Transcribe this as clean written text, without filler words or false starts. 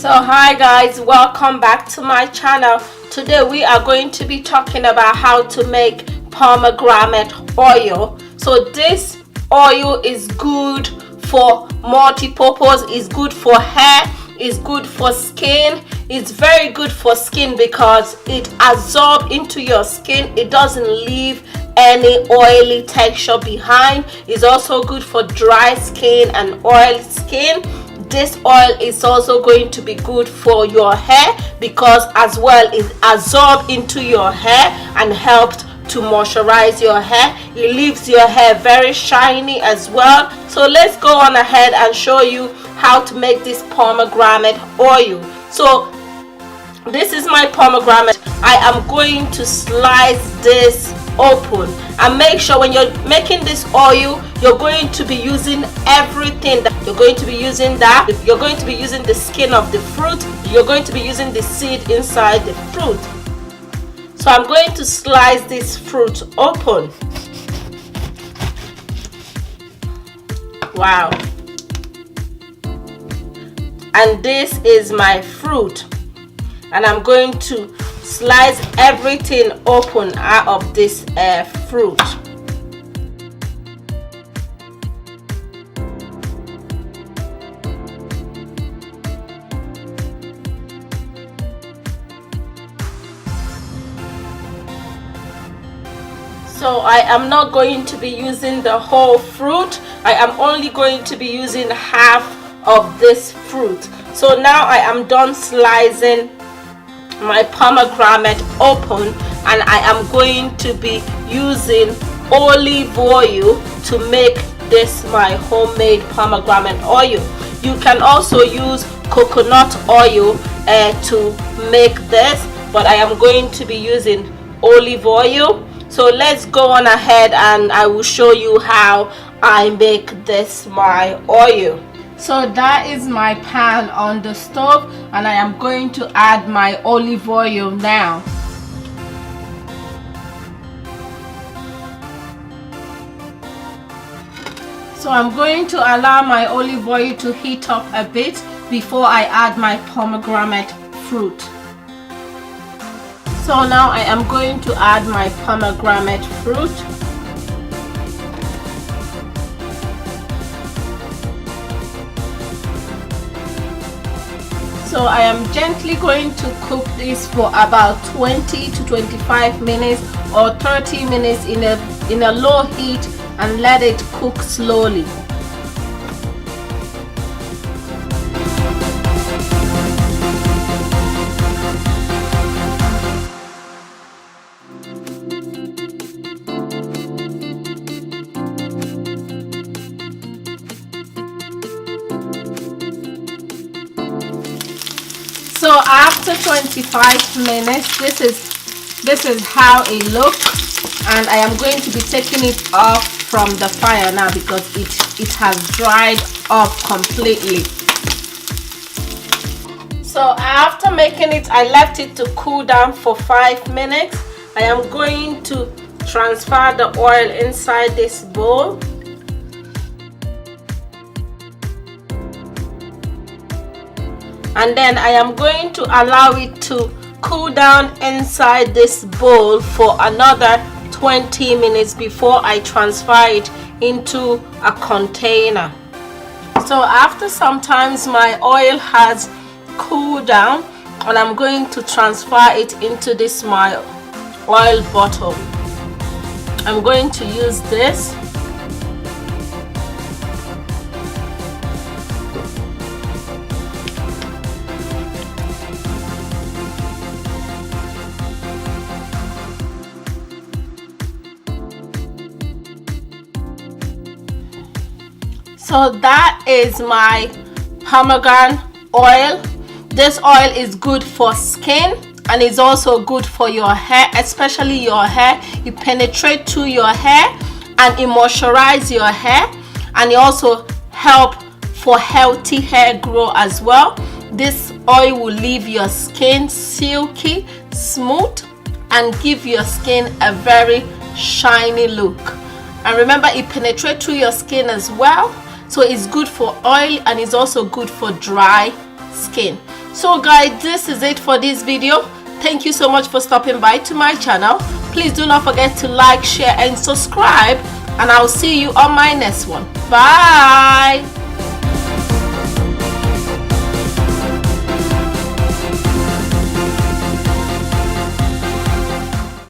So hi guys, welcome back to my channel. Today we are going to be talking about how to make pomegranate oil. So this oil is good for multi-purpose. It's good for hair, it's good for skin. It's very good for skin because it absorbs into your skin. It doesn't leave any oily texture behind. It's also good for dry skin and oily skin. This oil is also going to be good for your hair because as well it absorbs into your hair and helps to moisturize your hair. It leaves your hair very shiny as well. So let's go on ahead and show you how to make this pomegranate oil. So this is my pomegranate. I am going to slice this open, and make sure when you're making this oil you're going to be using everything. You're going to be using you're going to be using the skin of the fruit, you're going to be using the seed inside the fruit. So I'm going to slice this fruit open. Wow. And this is my fruit, and I'm going to slice everything open out of this fruit. So I am not going to be using the whole fruit. I am only going to be using half of this fruit. So now I am done slicing my pomegranate open, and I am going to be using olive oil to make this my homemade pomegranate oil. You can also use coconut oil to make this, but I am going to be using olive oil. So let's go on ahead and I will show you how I make this my oil. So that is my pan on the stove, and I am going to add my olive oil now. So I'm going to allow my olive oil to heat up a bit before I add my pomegranate fruit. So now I am going to add my pomegranate fruit. So I am gently going to cook this for about 20 to 25 minutes or 30 minutes in a low heat, and let it cook slowly. So after 25 minutes, this is how it looks, and I am going to be taking it off from the fire now because it has dried up completely. So after making it, I left it to cool down for 5 minutes. I am going to transfer the oil inside this bowl. And then I am going to allow it to cool down inside this bowl for another 20 minutes before I transfer it into a container. So after some time my oil has cooled down, and I'm going to transfer it into this my oil bottle. I'm going to use this. So that is my pomegranate oil. This oil is good for skin, and it's also good for your hair, especially your hair. It penetrates to your hair and it moisturizes your hair, and it also helps for healthy hair growth as well. This oil will leave your skin silky, smooth, and give your skin a very shiny look. And remember, it penetrates to your skin as well, so it's good for oil and it's also good for dry skin. So guys, this is it for this video. Thank you so much for stopping by to my channel. Please do not forget to like, share and subscribe, and I'll see you on my next one. Bye.